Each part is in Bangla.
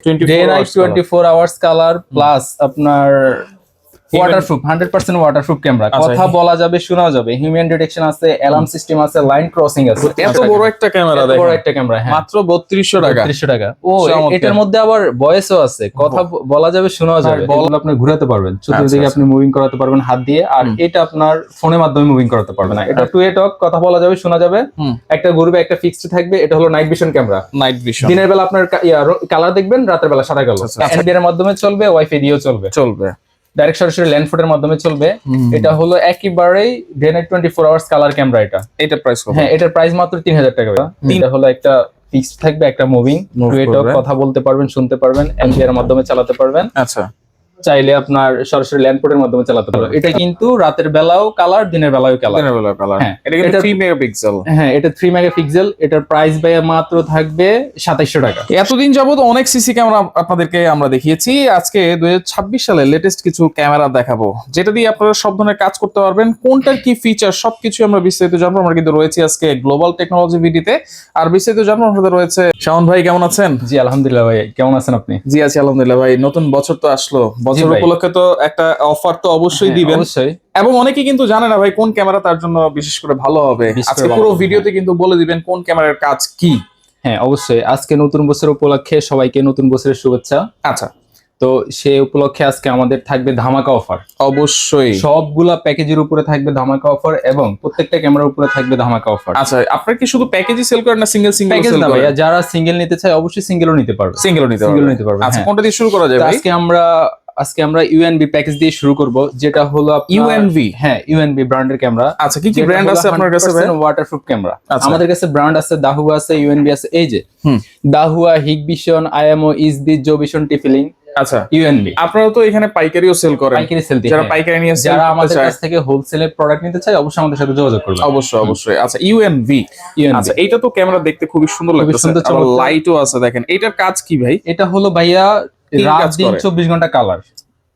Day night 24 hours colour plus আপনার ওয়াটারপ্রুফ 100% ওয়াটারপ্রুফ ক্যামেরা, কথা বলা যাবে শোনাও যাবে, হিউম্যান ডিটেকশন আছে, অ্যালার্ম সিস্টেম আছে, লাইন ক্রসিং আছে। এত বড় একটা ক্যামেরা, এত বড় একটা ক্যামেরা, হ্যাঁ মাত্র 3200 টাকা। 3200 টাকা। ও এটার মধ্যে আবার ভয়েসও আছে, কথা বলা যাবে শোনাও যাবে। এগুলো আপনি ঘোরাতে পারবেন, চতুর্দিকে আপনি মুভিং করাতে পারবেন হাত দিয়ে, আর এটা আপনার ফোনের মাধ্যমে মুভিং করাতে পারবেন না। এটা টু এ টক, কথা বলা যাবে শোনা যাবে, একটা ঘুরবে একটা ফিক্সড থাকবে। এটা হলো night vision camera. Night vision, দিনের বেলা আপনার কালার দেখবেন, রাতের বেলা সাদা কালো। এনবিআর এর মাধ্যমে চলবে, ওয়াইফাই দিয়েও চলবে, ডাইরেক্ট সরাসরি ল্যান্ড ফোনের মাধ্যমে চলবে। এটা হলো একেবারেই day night 24 hours colour camera. এটা প্রাইস কত? হ্যাঁ, এটার প্রাইস মাত্র 3000 টাকা। এটা হলো একটা ফিক্সড থাকবে, একটা মুভিং টু এ টক, কথা বলতে পারবেন, শুনতে পারবেন, এনবিআর এর মাধ্যমে চালাতে পারবেন। আচ্ছা, চাইলে আপনার সরাসরি ল্যান্ড পোর্টের মাধ্যমে চালাতে পারবেন। এটা কিন্তু রাতের বেলাও কালার, দিনের বেলাও কালার। হ্যাঁ, এটা কিন্তু 3 মেগাপিক্সেল। হ্যাঁ, এটা 3 মেগাপিক্সেল। এটার প্রাইস ভাইয়া মাত্র থাকবে 2700 টাকা। এতদিন যাবত অনেক সিসি ক্যামেরা আপনাদেরকে আমরা দেখিয়েছি, আজকে 2026 সালে লেটেস্ট কিছু ক্যামেরা দেখাবো, যেটা দিয়ে আপনারা সব ধরনের কাজ করতে পারবেন। কোনটার কি ফিচার সবকিছু আমরা বিস্তারিত জানবো। আমরা কিন্তু রয়েছি আজকে গ্লোবাল টেকনোলজি ভিডিওতে, আর বিস্তারিত জানবো আমাদের রয়েছে শাওন ভাই। কেমন আছেন? জি আলহামদুলিল্লাহ ভাই, কেমন আছেন আপনি? জি আছি আলহামদুলিল্লাহ ভাই। নতুন বছর তো আসলো, বছর উপলক্ষে তো একটা অফার তো অবশ্যই দিবেন। অবশ্যই। এবং অনেকে কিন্তু জানে না ভাই কোন ক্যামেরা তার জন্য বিশেষ করে ভালো হবে। আজকে পুরো ভিডিওতে কিন্তু বলে দিবেন কোন ক্যামেরার কাজ কি। হ্যাঁ অবশ্যই, আজকে নতুন বছর উপলক্ষে সবাইকে নতুন বছরের শুভেচ্ছা। আচ্ছা, তো সেই উপলক্ষে আজকে আমাদের থাকবে ধামাকা অফার। অবশ্যই সবগুলা প্যাকেজের উপরে থাকবে ধামাকা অফার, এবং প্রত্যেকটা ক্যামেরার উপরে থাকবে ধামাকা অফার। আচ্ছা, আপনারা কি শুধু প্যাকেজই সেল করেন না সিঙ্গেল প্যাকেজ না ভাইয়া? যারা সিঙ্গেল নিতে চায় অবশ্যই সিঙ্গেলও নিতে পারবে। সিঙ্গেলও নিতে পারবে। আচ্ছা, কোনটা দিয়ে শুরু করা যায় ভাই? আজকে আমরা ইউএনবি প্যাকেজ দিয়ে শুরু করব, যেটা হলো ইউএনবি। হ্যাঁ, ইউএনবি ব্র্যান্ডের ক্যামেরা। আচ্ছা, কি কি ব্র্যান্ড আছে আপনার কাছে ভাই? ওয়াটারপ্রুফ ক্যামেরা আমাদের কাছে ব্র্যান্ড আছে, দাহুয়া আছে, ইউএনবি আছে। এই যে দাহুয়া, হিগভিশন, আইএমও, ইসবি, জোভিশন, টিফিলিং। আচ্ছা, ইউএনবি। আপনারা তো এখানে পাইকারিও সেল করেন? পাইকারি সেল দিই। যারা পাইকারি নিয়ে যারা আমাদের কাছ থেকে হোলসেলে প্রোডাক্ট নিতে চায় অবশ্যই আমাদের সাথে যোগাযোগ করবে। অবশ্যই। আচ্ছা, ইউএনবি। আচ্ছা, এইটা তো ক্যামেরা দেখতে খুবই সুন্দর লাগতেছে, আর লাইটও আছে। দেখেন এটার কাজ কি ভাই? এটা হলো ভাইয়া রাত দিন 24 ঘন্টা কালার,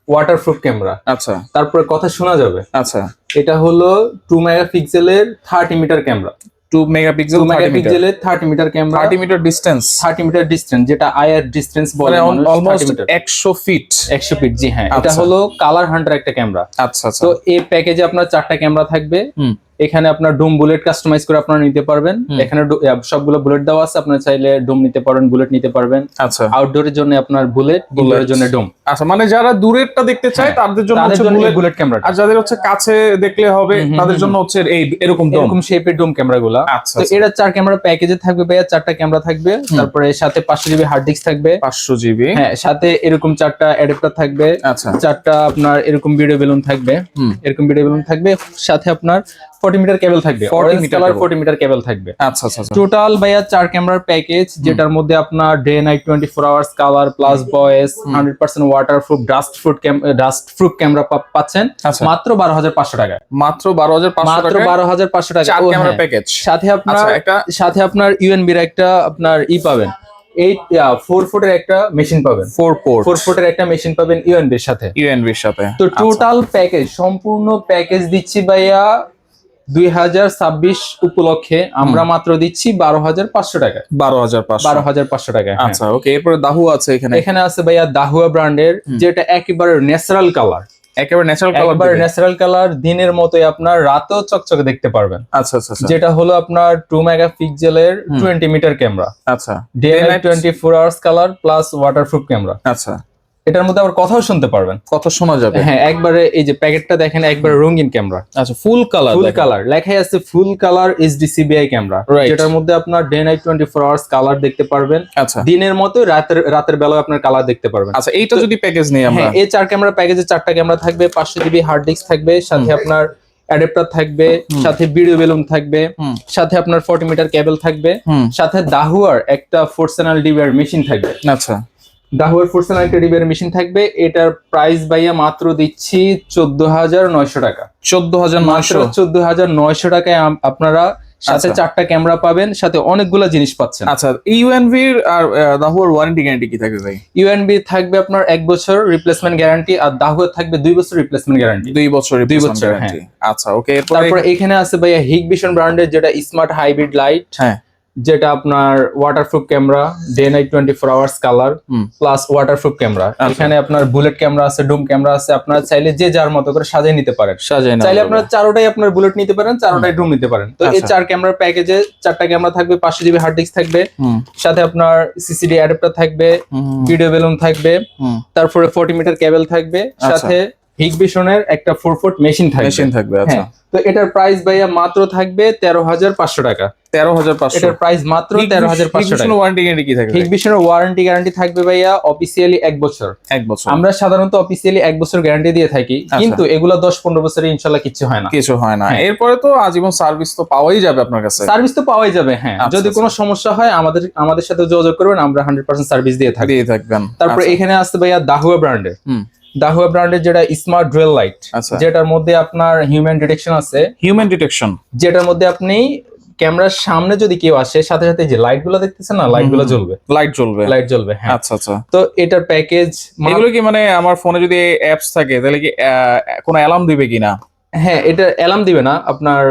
ওয়াটারপ্রুফ ক্যামেরা। আচ্ছা, তারপরে কথা শোনা যাবে। আচ্ছা, এটা হলো 2 মেগাপিক্সেলের 30 মিটার ক্যামেরা। 2 মেগাপিক্সেলের 30 meter camera, 30 metre distance, 30 metre distance, যেটা আইআর ডিসটেন্স বলে, অলমোস্ট 100 ফিট। 100 ফিট, জি হ্যাঁ। এটা হলো কালার হান্টার একটা ক্যামেরা। আচ্ছা, তো এই প্যাকেজে আপনার 4টা ক্যামেরা থাকবে। এখানে আপনার ডোম বুলেট কাস্টমাইজ করে আপনারা নিতে পারবেন। এখানে সবগুলো বুলেট দেওয়া আছে, আপনারা চাইলে ডোম নিতে পারবেন, বুলেট নিতে পারবেন। আচ্ছা, আউটডোরের জন্য আপনার বুলেট, ইনডোরের জন্য ডোম। আচ্ছা, মানে যারা দূরেরটা দেখতে চায় তাদের জন্য হচ্ছে বুলেট ক্যামেরা, আর যাদের হচ্ছে কাছে দেখলে হবে তাদের জন্য হচ্ছে এরকম শেপের ডোম ক্যামেরাগুলো। আচ্ছা, তো এরা 4 ক্যামেরা প্যাকেজে থাকবে ভাইয়া। 4টা ক্যামেরা থাকবে, তারপরে সাথে 500 জিবি হার্ড ডিস্ক থাকবে। 500 জিবি, হ্যাঁ, সাথে এরকম 4টা অ্যাডাপ্টার থাকবে। আচ্ছা, 4টা আপনার এরকম ভিডিও বেলুন থাকবে, সাথে আপনার 40 মিটার কেবল থাকবে, 40 মিটার কেবল থাকবে। আচ্ছা, টোটাল ভাইয়া 4 ক্যামেরার প্যাকেজ, যেটার মধ্যে আপনার day night 24 hours colour plus voice, 100% waterproof, dust proof camera পাচ্ছেন মাত্র 12500 টাকায়। মাত্র 12500 টাকা 4 ক্যামেরা প্যাকেজ। সাথে আপনার ইউএনবির একটা আপনার পাবেন, 4 ফুটের একটা মেশিন পাবেন। 4 ফুটের একটা মেশিন পাবেন ইউএনবির সাথে। তো টোটাল প্যাকেজ, সম্পূর্ণ প্যাকেজ দিচ্ছি ভাইয়া 2026 উপলক্ষে আমরা মাত্র দিচ্ছি 12500 টাকায়। 12500 টাকায়। আচ্ছা, ওকে। এরপরে দাহুয়া আছে এখানে আছে ভাইয়া দাহুয়া ব্র্যান্ডের, যেটা একেবারে ন্যাচারাল কালার। একেবারে ন্যাচারাল কালার, দিনের মতোই আপনার রাতেও চকচকে দেখতে পারবেন। আচ্ছা, যেটা হলো আপনার 2 মেগাপিক্সেলের 20 মিটার ক্যামেরা। আচ্ছা, day night 24 hours colour plus waterproof camera. আচ্ছা, এটার মধ্যে আবার কথাও শুনতে পারবেন, কথা শোনা যাবে। হ্যাঁ, একবারে এই যে প্যাকেটটা দেখেন, একবারে রঙিন ক্যামেরা। আচ্ছা, ফুল কালার লেখাই আছে, ফুল কালার HDCBI ক্যামেরা, যেটার মধ্যে আপনার ডে নাইট 24 আওয়ার্স কালার দেখতে পারবেন। আচ্ছা, দিনের মতো রাতের বেলায় আপনার কালার দেখতে পারবেন। আচ্ছা, এইটা যদি প্যাকেজ নেই আমরা, এই 4 ক্যামেরা প্যাকেজে 4টা ক্যামেরা থাকবে, 500 জিবি হার্ড ডিস্ক থাকবে, সাথে আপনার অ্যাডাপ্টার থাকবে, সাথে ভিডিও বেলুন থাকবে, সাথে আপনার 40 মিটার কেবল থাকবে, সাথে দাহুয়ার একটা 4 চ্যানেল ডিভিআর মেশিন থাকবে। আচ্ছা, দাহুয়ার 4 চ্যানেল একটা ডিভিআর মেশিন থাকবে। এটার প্রাইস ভাইয়া মাত্র দিচ্ছি 14900 টাকা। 14900 টাকায় আপনারা সাথে 4টা ক্যামেরা পাবেন, সাথে অনেকগুলো জিনিস পাচ্ছেন। আচ্ছা, ইউএনভি আর দাহুয়ার ওয়ারেন্টি গ্যারান্টি কি থাকবে ভাই? ইউএনভি থাকবে আপনার 1 বছর রিপ্লেসমেন্ট গ্যারান্টি, আর দাহুয়ার থাকবে 2 বছর রিপ্লেসমেন্ট গ্যারান্টি। 2 বছর গ্যারান্টি। আচ্ছা, ওকে। তারপরে এখানে আছে ভাইয়া হিগভিশন ব্র্যান্ডের, যেটা স্মার্ট হাইব্রিড লাইট। হ্যাঁ, যেটা আপনার waterproof camera, day night 24 hours colour plus waterproof camera. এখানে আপনার বুলেট ক্যামেরা আছে, ডুম ক্যামেরা আছে, আপনারা চাইলে যে যার মতো করে সাজিয়ে নিতে পারেন। চাইলে আপনারা চারোটাই আপনার বুলেট নিতে পারেন, চারোটাই ডুম নিতে পারেন। তো এই 4 ক্যামেরার প্যাকেজে 4টা ক্যামেরা থাকবে, 500 জিবি হার্ড ডিস্ক থাকবে, সাথে আপনার সিসিডি অ্যাডাপ্টার থাকবে, ভিডিও বেলুন থাকবে, তারপরে 40 মিটার কেবল থাকবে, সাথে হিগবিশনের একটা 4 ফুট মেশিন থাকবে। আচ্ছা, তো এটার প্রাইস ভাইয়া মাত্র থাকবে 13,500 টাকা। 13,500 এটার প্রাইস মাত্র 13,500 টাকা। ওয়ারেন্টি গ্যারান্টি কি থাকবে? হিগবিশনের ওয়ারেন্টি গ্যারান্টি থাকবে ভাইয়া অফিসিয়ালি 1 বছর। 1 বছর। আমরা সাধারণত অফিসিয়ালি 1 বছর গ্যারান্টি দিয়ে থাকি, কিন্তু এগুলা 10-15 বছরে ইনশাআল্লাহ কিছু হয় না। কিছু হয় না। এরপরে তো আজীবন সার্ভিস তো পাওয়াই যাবে আপনার কাছে। সার্ভিস তো পাওয়াই যাবে, হ্যাঁ। যদি কোনো সমস্যা হয় আমাদের সাথে যোগাযোগ করবেন, আমরা 100% সার্ভিস দিয়ে থাকবেন। তারপর এখানে আসছে ভাইয়া দাহুয়া ব্র্যান্ডের, দাহুয়া ব্র্যান্ডের যেটা স্মার্ট ডুয়েল লাইট, যেটার মধ্যে আপনার হিউম্যান ডিটেকশন আছে। হিউম্যান ডিটেকশন, যেটার মধ্যে আপনি ক্যামেরার সামনে যদি কেউ আসে, সাথে সাথে যে লাইট গুলো দেখতেছেন না, লাইট গুলো জ্বলবে। লাইট জ্বলবে, হ্যাঁ। আচ্ছা আচ্ছা। তো এটার প্যাকেজ এগুলো কি মানে আমার ফোনে যদি অ্যাপস থাকে তাহলে কি কোনো অ্যালার্ম দিবে কিনা? হ্যাঁ, এটা অ্যালার্ম দিবে না, আপনার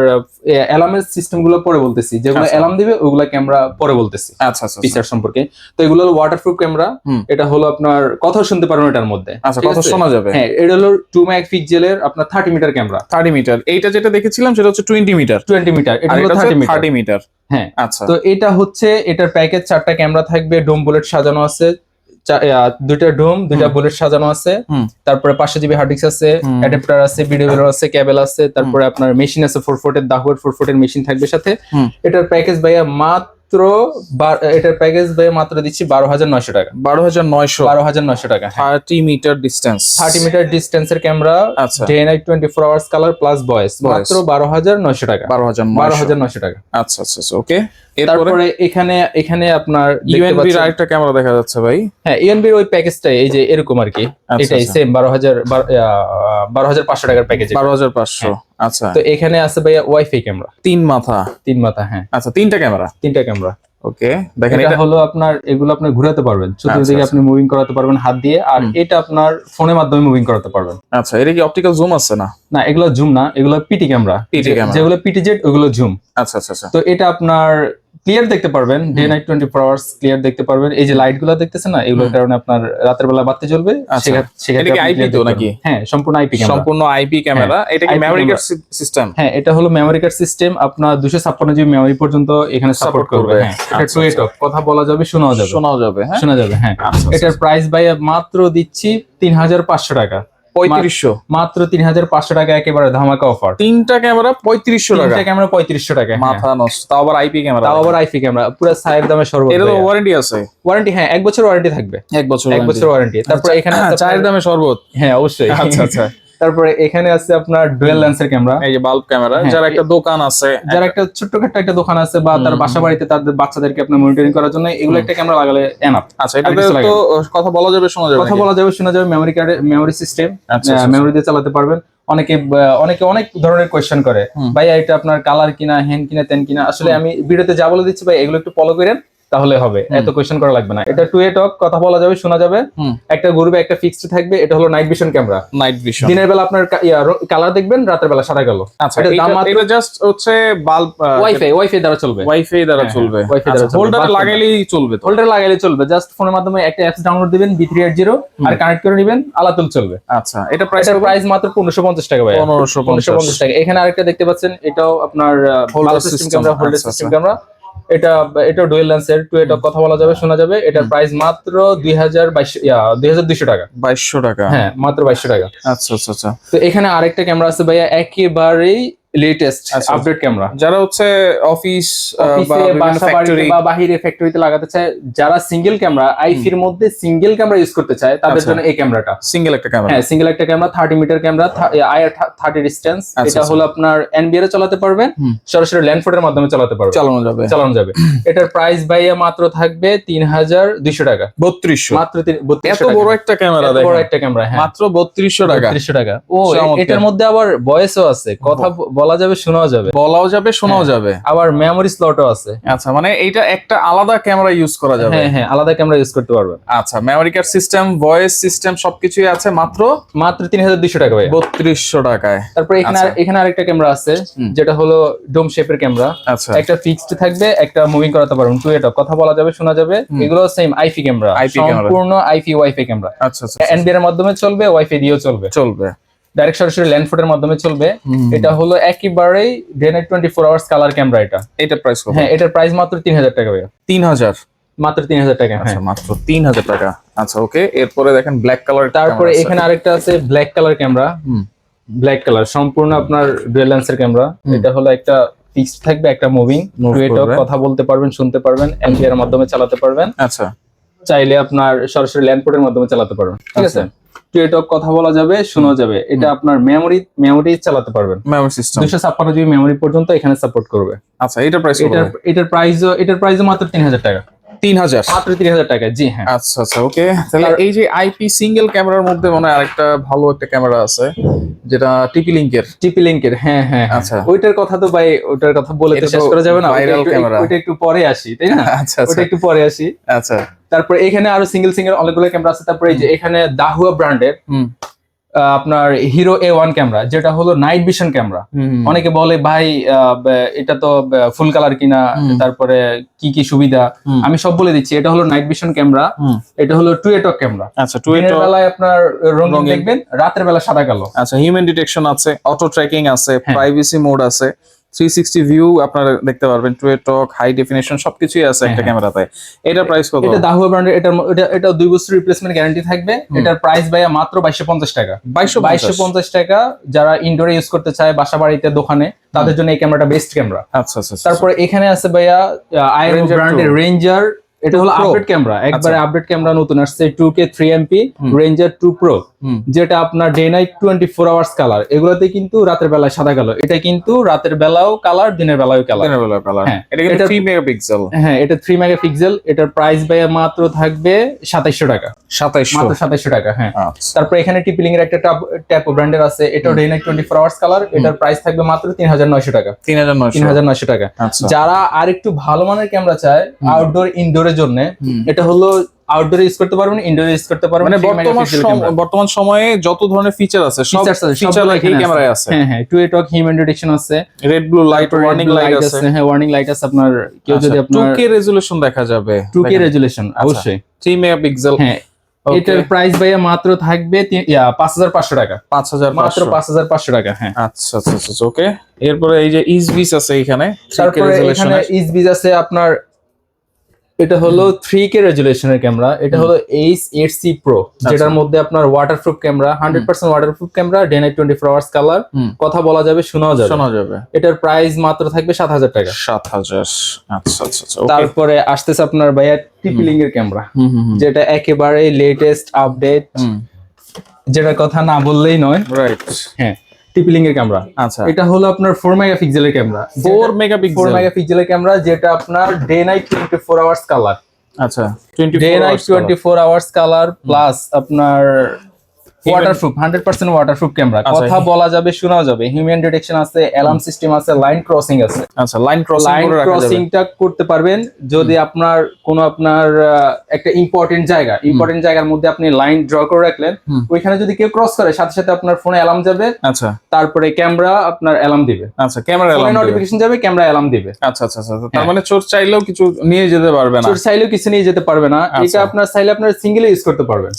অ্যালার্মের সিস্টেম গুলো পরে বলতেছি। যেগুলো অ্যালার্ম দিবে ওগুলা ক্যামেরা পরে বলতেছি। আচ্ছা আচ্ছা, ফিচার সম্পর্কে। তো এগুলো হলো ওয়াটারপ্রুফ ক্যামেরা। এটা হলো আপনার কথা শুনতে পারবেন এটার মধ্যে। আচ্ছা, কথা শোনা যাবে। হ্যাঁ, এটা হলো 2 মেগাপিক্সেলের আপনার 30 মিটার ক্যামেরা। 30 মিটার। এইটা যেটা দেখেছিলাম সেটা হচ্ছে 20 মিটার। 20 মিটার, এটা হলো 30 মিটার। হ্যাঁ, আচ্ছা। তো এটা হচ্ছে এটার প্যাকেজ 4টা ক্যামেরা থাকবে, ডোম বুলেট সাজানো আছে, 2টা ডোম, 2টা বুলেট সাজানো আছে, তারপরে 500 জিবি হার্ড ডিস্ক আছে, অ্যাডাপ্টার আছে, ভিডিও বেলুন আছে, কেবল আছে, তারপরে আপনার মেশিন আছে 4 ফুটের, দাহুয়ার 4 ফুটের মেশিন থাকবে সাথে। এটার প্যাকেজ ভাইয়া মাত্র দিচ্ছি 12,900 টাকা। 12,900 টাকা। 30 মিটার ডিসটেন্স। 30 মিটার ডিসটেন্সের camera, day night 24 hours colour plus voice, মাত্র 12,900 টাকা। 12,900 টাকা। আচ্ছা আচ্ছা, ওকে। তারপরে এখানে আপনার ইউএনবির আরেকটা ক্যামেরা দেখা যাচ্ছে ভাই। হ্যাঁ, ইউএনবির ওই প্যাকেজটাই এই যে এরকম আর কি, এটাই সেম 12,500 টাকার প্যাকেজ। 12,500। আচ্ছা। তো এখানে আছে ভাইয়া ওয়াইফাই ক্যামেরা, 3 মাথা। হ্যাঁ। আচ্ছা, 3টা ক্যামেরা। ওকে, দেখেন এটা হলো আপনার, এগুলো আপনি ঘোরাতে পারবেন, চতুর্দিকে আপনি মুভিং করাতে পারবেন হাত দিয়ে, আর এটা আপনার ফোনের মাধ্যমে মুভিং করাতে পারবেন। আচ্ছা, এটা কি অপটিক্যাল জুম আছে? না, এগুলো জুম না, এগুলো পিটি ক্যামেরা। যেগুলো পিটি জেড ওগুলো জুম। আচ্ছা আচ্ছা। তো এটা আপনার ক্লিয়ার দেখতে পারবেন, ডে নাইট 24 আওয়ার্স ক্লিয়ার দেখতে পারবেন। এই যে লাইট গুলো দেখতেছেন না, এগুলোর কারণে আপনার রাতের বেলা বাতি জ্বলবে। এটা কি আইপি তো নাকি? হ্যাঁ, সম্পূর্ণ আইপি ক্যামেরা। এটা কি মেমরি কার্ড সিস্টেম? হ্যাঁ, এটা হলো মেমরি কার্ড সিস্টেম। আপনার 256 জিবি মেমরি পর্যন্ত এখানে সাপোর্ট করবে। হ্যাঁ, এটা টু এ টক, কথা বলা যাবে, শোনাও যাবে। হ্যাঁ। এটার প্রাইস ভাই মাত্র দিচ্ছি 3,500 টাকা। 3500 মাত্র 3,500 টাকা, একেবারে ধামাকা অফার। 3টা ক্যামেরা 3500 টাকা। 3টা ক্যামেরা 3500 টাকা। মাথা নষ্ট। তাও আবার আইপি ক্যামেরা, পুরো সাইড দামে সর্বোচ্চ। এর তো ওয়ারেন্টি আছে? ওয়ারেন্টি, হ্যাঁ, 1 বছর ওয়ারেন্টি থাকবে। 1 বছর ওয়ারেন্টি। তারপর এখানে আছে চায়ের দামে শরবত। হ্যাঁ, অবশ্যই। আচ্ছা আচ্ছা। তারপরে এখানে আছে আপনার ডুয়াল লেন্সের ক্যামেরা, এই যে বাল্ব ক্যামেরা। যারা একটা দোকান আছে, যারা একটা ছোট্টখাট্ট একটা দোকান আছে, বা তার বাসা বাড়িতে তাদের বাচ্চাদেরকে আপনি মনিটরিং করার জন্য এগুলো একটা ক্যামেরা লাগালে এনাফ। আচ্ছা, এটাতে তো কথা বলা যাবে, শোনা যাবে, মেমরি কার্ডে মেমরি সিস্টেম, মেমরি দিয়ে চালাতে পারবেন। অনেকে অনেক ধরনের কোয়েশ্চেন করে, ভাইয়া এটা আপনার কালার কিনা, হ্যান কিনা, তেন কিনা। আসলে আমি ভিডিওতে যা বলে দিচ্ছি ভাই, এগুলো একটু ফলো করেন, তাহলে হবে, এত কোয়েশ্চেন করা লাগবে না। এটা টু এ টক, কথা বলা যাবে, শোনা যাবে। একটা গ্রুপে একটা ফিক্সড থাকবে। এটা হলো নাইট ভিশন ক্যামেরা। দিনের বেলা আপনার কালার দেখবেন, রাতের বেলা সাদা কালো। আচ্ছা, এটা জাস্ট হচ্ছে বাল্ব, ওয়াইফাই দ্বারা চলবে। হোল্ডারে লাগাইলেই চলবে। জাস্ট ফোনের মাধ্যমে একটা অ্যাপস ডাউনলোড দিবেন, B380, আর কানেক্ট করে নেবেন, আলাতুল চলবে। আচ্ছা, এটা প্রাইস মাত্র 1550 টাকা ভাই। 1550 টাকা। এখানে আরেকটা দেখতে পাচ্ছেন, এটাও আপনার হোল্ডার সিস্টেম ক্যামেরা, এটা ডুয়াল লেন্সের, টু এ টক, কথা বলা যাবে, শোনা যাবে। এটার প্রাইস মাত্র 2,200 টাকা। 2200 টাকা। হ্যাঁ, মাত্র 2200 টাকা। আচ্ছা আচ্ছা আচ্ছা। তো এখানে আরেকটা ক্যামেরা আছে ভাইয়া, একেবারেই লেটেস্ট আপডেট ক্যামেরা। যারা হচ্ছে অফিস বা বাহিরে ফ্যাক্টরিতে লাগাতে চায়, যারা সিঙ্গেল ক্যামেরা, আইফির মধ্যে সিঙ্গেল ক্যামেরা ইউজ করতে চায়, তাদের জন্য এই ক্যামেরাটা। সিঙ্গেল একটা ক্যামেরা। হ্যাঁ, সিঙ্গেল একটা camera, 30 meter camera, IR 30 distance. এটা হলো আপনার এনবিআর চালাতে পারবেন, সরাসরি ল্যান্ডফোর্ডের মাধ্যমে চালাতে পারবেন, চালানো যাবে। এটার প্রাইস ভাইয়া মাত্র থাকবে 3,200 টাকা। 3200 মাত্র। এত বড় একটা ক্যামেরা, বড় একটা ক্যামেরা, হ্যাঁ, মাত্র 3200 টাকা। 3200 টাকা। ও, এটার মধ্যে আবার ভয়েসও আছে, কথা বলা যাবে শোনাও যাবে। বলাও যাবে শোনাও যাবে, আবার মেমোরি স্লটও আছে। আচ্ছা মানে এইটা একটা আলাদা ক্যামেরা ইউজ করা যাবে। হ্যাঁ হ্যাঁ, আলাদা ক্যামেরা ইউজ করতে পারবেন। আচ্ছা memory card system, voice system সবকিছুই আছে মাত্র 3200 টাকা ভাই। 3200 টাকায়। তারপর এখানে আরেকটা ক্যামেরা আছে যেটা হলো ডোম শেপের ক্যামেরা। আচ্ছা একটা ফিক্সড থাকবে, একটা মুভিং করাতে পারবেন, টু এটা কথা বলা যাবে শোনা যাবে। এগুলো সেম আইপি ক্যামেরা, সম্পূর্ণ আইপি ওয়াইফাই ক্যামেরা। আচ্ছা আচ্ছা, এনবিআর এর মাধ্যমে চলবে, ওয়াইফাই দিয়েও চলবে, ডাইরেক্ট সরাসরি ল্যান্ড ফোনের মাধ্যমে চলবে। এটা হলো একেবারেই day night 24 hours colour camera. এটা প্রাইস কত? হ্যাঁ, এটার প্রাইস মাত্র 3000 টাকা ভাইয়া। 3000? মাত্র 3000 টাকা। আচ্ছা হ্যাঁ মাত্র 3000 টাকা। আচ্ছা ওকে, এরপরে দেখেন ব্ল্যাক কালার। তারপরে এখানে আরেকটা আছে black colour camera. Black colour সম্পূর্ণ আপনার ডুয়াল লেন্সের ক্যামেরা। এটা হলো একটা ফিক্সড থাকবে, একটা মুভিং, কথা বলতে পারবেন, শুনতে পারবেন, এনপিআর এর মাধ্যমে চালাতে পারবেন। আচ্ছা চাইলে আপনার সরাসরি ল্যান্ড পোর্টের মাধ্যমে চালাতে পারবেন, ঠিক আছে। টুয়েটক কথা বলা যাবে শোনা যাবে। এটা আপনার মেমোরি চালাতে পারবেন, মেমোরি সিস্টেম 256 জিবি মেমোরি পর্যন্ত এখানে সাপোর্ট করবে। আচ্ছা এটার প্রাইস কত? এটার প্রাইসও মাত্র 3000 টাকা। 3000? মাত্র 3000 টাকা, জি হ্যাঁ। আচ্ছা আচ্ছা ওকে। তাহলে এই যে আইপি সিঙ্গেল ক্যামেরার মধ্যে মনে হয় আরেকটা ভালো একটা ক্যামেরা আছে যেটা টিপি লিংকের। হ্যাঁ হ্যাঁ আচ্ছা, ওইটার কথা তো ভাই, ওইটার কথা বলে তো শেষ করা যাবে না। ভাইরাল ক্যামেরা, ওইটা একটু পরে আসি, তাই না? আচ্ছা ওইটা একটু পরে আসি। আচ্ছা তারপরে এখানে আরো সিঙ্গেল অনেকগুলো ক্যামেরা আছে। তারপরে এই যে এখানে দাহুয়া ব্র্যান্ডের আপনার হিরো A1 ক্যামেরা, যেটা হলো নাইট ভিশন ক্যামেরা। অনেকে বলে ভাই এটা তো ফুল কালার কিনা, তারপরে কি কি সুবিধা, আমি সব বলে দিচ্ছি। এটা হলো নাইট ভিশন ক্যামেরা, এটা হলো টুয়েটক ক্যামেরা। আচ্ছা দিনের বেলায় আপনার রঙিন দেখবেন, রাতের বেলা সাদা কালো। আচ্ছা হিউম্যান ডিটেকশন আছে, অটো ট্র্যাকিং আছে, প্রাইভেসি মোড আছে, 360 ভিউ আপনারা দেখতে পারবেন, টুয়েটক হাই ডেফিনিশন সবকিছুই আছে একটা ক্যামেরাতে। এটার প্রাইস কত? এটা দাহুয়া ব্র্যান্ডের। এটা 2 বছর রিপ্লেসমেন্ট গ্যারান্টি থাকবে। এটার প্রাইস ভাইয়া মাত্র 2250 টাকা। 2250 টাকা। যারা ইনডোরে ইউজ করতে চায়, বাসা বাড়িতে, দোকানে, তাদের জন্য এই ক্যামেরাটা বেস্ট ক্যামেরা। আচ্ছা আচ্ছা। তারপরে এখানে আছে ভাইয়া আইরো ব্র্যান্ডের রেঞ্জার। এটা হলো আপডেট ক্যামেরা, একবারে আপডেট ক্যামেরা, নতুন আসছে 2K 3MP রেঞ্জার 2 Pro, যেটা আপনার ডে নাইট 24 আওয়ার্স কালার। এগুলোতে কিন্তু রাতের বেলায় সাদা কালো, এটা কিন্তু রাতের বেলাও কালার, দিনের বেলাও কালার। হ্যাঁ এটা কিন্তু 3 মেগাপিক্সেল। হ্যাঁ এটা 3 মেগাপিক্সেল। এটার প্রাইস ভাইয়া মাত্র থাকবে 2700 টাকা। 2700 টাকা। হ্যাঁ তারপর এখানে টিপিলিং এর একটা ট্যাপো ব্র্যান্ডের আছে, এটাও ডে নাইট 24 আওয়ার্স কালার। এটার প্রাইস থাকবে মাত্র 3900 টাকা। 3900 টাকা। যারা আর একটু ভালো মানের ক্যামেরা চায় আউটডোর ইনডোরের জন্য, এটা হলো আউটডোরে ইউজ করতে পারবেন, ইনডোরে ইউজ করতে পারবেন। মানে বর্তমান সময়ে যত ধরনের ফিচার আছে সব ফিচার এই ক্যামেরায় আছে। হ্যাঁ হ্যাঁ, টুয়েটক হিউম্যান ডিটেকশন আছে, red blue light, warning light আছে। হ্যাঁ ওয়ার্নিং লাইট আছে। আপনার কেউ যদি আপনার 2K রেজোলিউশন দেখা যাবে, 2K রেজোলিউশন অবশ্যই, 3 মেগাপিক্সেল। হ্যাঁ এটার প্রাইস ভাইয়া মাত্র থাকবে 5500 টাকা। 5500 টাকা। হ্যাঁ আচ্ছা আচ্ছা আচ্ছা ওকে। এরপরে এই যে ইসবিস আছে এখানে, তারপরে এখানে ইসবিস আছে আপনার। এটা হলো 3K রেজুলেশনের ক্যামেরা। এটা হলো Ace8C Pro, যেটার মধ্যে আপনার waterproof camera, 100% waterproof camera, day night 24 hours colour, কথা বলা যাবে শোনাও যাবে। এটার প্রাইস মাত্র থাকবে 7000 টাকা। 7000। আচ্ছা আচ্ছা আচ্ছা। তারপরে আসতেছে আপনার ভাইয়া টিপিলিং এর ক্যামেরা, যেটা একেবারে লেটেস্ট আপডেট, যেটার কথা না বললেই নয়। রাইট। হ্যাঁ টিপিলিং এর ক্যামেরা। আচ্ছা এটা হলো আপনার 4 মেগাপিক্সেলের ক্যামেরা। 4 মেগাপিক্সেলের ক্যামেরা, যেটা আপনার ডে নাইট 24 আওয়ার্স কালার। আচ্ছা day night 24 hours colour plus আপনার ওয়াটারপ্রুফ, 100% ওয়াটারপ্রুফ ক্যামেরা, কথা বলা যাবে শোনাও যাবে। হিউম্যান ডিটেকশন আছে, অ্যালার্ম সিস্টেম আছে, লাইন ক্রসিং আছে। আচ্ছা লাইন ক্রসিংটা করতে পারবেন যদি আপনার কোনো একটা ইম্পর্টেন্ট জায়গার মধ্যে আপনি লাইন ড্র করে রাখলেন, ওইখানে যদি কেউ ক্রস করে সাথে সাথে আপনার ফোনে অ্যালার্ম যাবে। আচ্ছা তারপরে ক্যামেরা আপনার অ্যালার্ম দিবে। আচ্ছা ক্যামেরা অ্যালার্ম নোটিফিকেশন যাবে, ক্যামেরা অ্যালার্ম দিবে। আচ্ছা আচ্ছা আচ্ছা। তার মানে চোর চাইলেও কিছু নিয়ে যেতে পারবে না। চোর চাইলেও কিছু নিয়ে যেতে পারবে না। এটা আপনার চাইলে আপনার সিঙ্গেল ইউজ করতে পারবেন।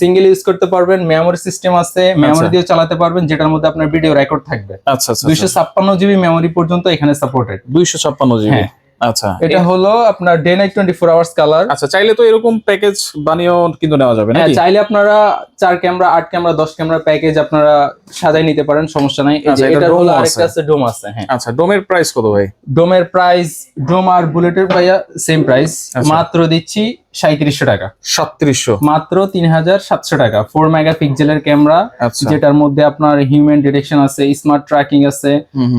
সিঙ্গেল ইউজ করতে পারবেন। মেমোরি সিস্টেম আছে, মেমোরি দিয়ে চালাতে পারবেন, যেটার মধ্যে আপনার ভিডিও রেকর্ড থাকবে। আচ্ছা আচ্ছা। 256 জিবি মেমোরি পর্যন্ত এখানে সাপোর্টেড। 256 জিবি। আচ্ছা এটা হলো আপনার ডে নাইট 24 আওয়ার্স কালার। আচ্ছা চাইলে তো এরকম প্যাকেজ বানিয়েও কিন্তু নেওয়া যাবে নাকি? চাইলে আপনারা 4 ক্যামেরা, 8 ক্যামেরা, 10 ক্যামেরা প্যাকেজ আপনারা সাজাই নিতে পারেন, সমস্যা নাই। এটা হলো আরেকটা আছে, ডোম আছে। হ্যাঁ আচ্ছা, ডোমের প্রাইস কত ভাই? ডোমের প্রাইস, ডোম আর বুলেটের ভাইয়া সেম প্রাইস, মাত্র দিচ্ছি 3700 টাকা। 3700, মাত্র 3700 টাকা। 4 মেগাপিক্সেলের ক্যামেরা, যেটার মধ্যে আপনার হিউম্যান ডিটেকশন আছে, স্মার্ট ট্র্যাকিং আছে,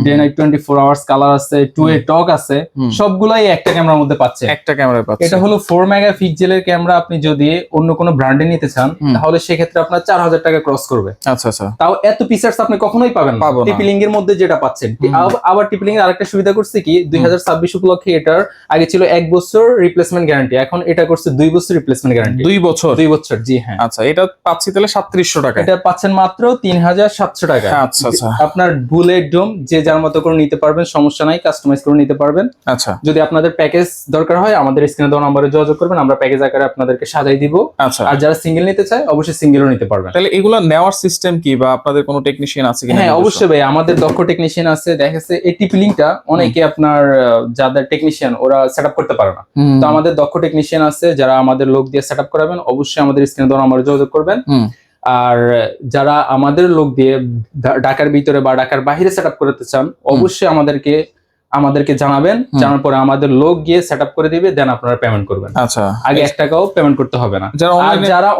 ডে নাইট 24 আওয়ার্স কালার আছে, 2A টক আছে, সব সবগুলাই একটা ক্যামেরার মধ্যে পাচ্ছেন। একটা ক্যামেরায় পাচ্ছেন। এটা হলো 4 মেগাপিক্সেলের ক্যামেরা। আপনি যদি অন্য কোনো ব্র্যান্ডে নিতে চান তাহলে সেক্ষেত্রে আপনার 4000 টাকা ক্রস করবে। আচ্ছা আচ্ছা। তাও এত ফিচারস আপনি কখনোই পাবেন না টিপি-লিঙ্ক এর মধ্যে যেটা পাচ্ছেন। আবার টিপি-লিঙ্ক এর আরেকটা সুবিধা করছে কি 2026 উপলক্ষে এটার আগে ছিল 1 বছর রিপ্লেসমেন্ট গ্যারান্টি, এখন এটা করছে 2 বছর রিপ্লেসমেন্ট গ্যারান্টি। 2 বছর? 2 বছর, জি হ্যাঁ। আচ্ছা, এটা পাচ্ছি তাহলে 3700 টাকা। এটা পাচ্ছেন মাত্র 3700 টাকা। আচ্ছা আচ্ছা। আপনার বুলেট ডোম যে যার মতো করে নিতে পারবেন, সমস্যা নাই, কাস্টমাইজ করে নিতে পারবেন। আচ্ছা, যদি আপনাদের প্যাকেজ দরকার হয় আমাদের স্ক্রিনে দেওয়া নম্বরে যোগাযোগ করবেন, আমরা প্যাকেজ আকারে আপনাদেরকে সাজাই দিব। আচ্ছা। আর যারা সিঙ্গেল নিতে চায় অবশ্যই সিঙ্গেলও নিতে পারবেন। তাহলে এগুলা নেওয়ার সিস্টেম কি, বা আপনাদের কোনো টেকনিশিয়ান আছে কিনা? হ্যাঁ অবশ্যই ভাই, আমাদের দক্ষ টেকনিশিয়ান আছে। দেখা যাচ্ছে এই টিপি-লিঙ্কটা অনেকে আপনার যাদের টেকনিশিয়ান ওরা সেটআপ করতে পারে না, তো আমাদের দক্ষ টেকনিশিয়ান আছে যারা আমাদের লোক দিয়ে সেটআপ করাবেন। অবশ্যই আমাদের স্ক্রিনে দেওয়া নম্বরে যোগাযোগ করবেন। আর যারা আমাদের লোক দিয়ে ঢাকার ভিতরে বা ঢাকার বাইরে সেটআপ করতে চান অবশ্যই আমাদেরকে জানাবেন। জানার পরে আমাদের লোক গিয়ে সেটআপ করে দিবে, দেন আপনারা পেমেন্ট করবেন। আচ্ছা, আগে 1 টাকাও পেমেন্ট করতে হবে না। আর যারা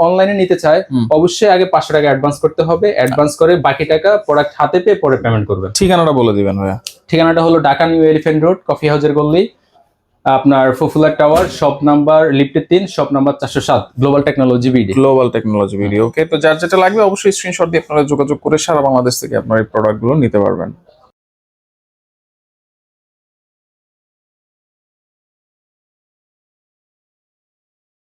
অনলাইনে নিতে চায় অবশ্যই আগে 500 টাকা অ্যাডভান্স করতে হবে। অ্যাডভান্স করে বাকি টাকা প্রোডাক্ট হাতে পেয়ে পরে পেমেন্ট করবেন। ঠিকানাটা বলে দিবেন ভাইয়া। ঠিকানাটা হলো Dhaka new elephant road, coffee হাউসের গল্লি, আপনার পপুলার টাওয়ার, শপ নাম্বার লিফটে 3, shop number 407, global technology BD. Global technology BD. Okay, তো যার যেটা লাগবে অবশ্যই স্ক্রিনশট দিয়ে আপনারা যোগাযোগ করে সারা বাংলাদেশ থেকে আপনারা এই প্রোডাক্টগুলো নিতে পারবেন।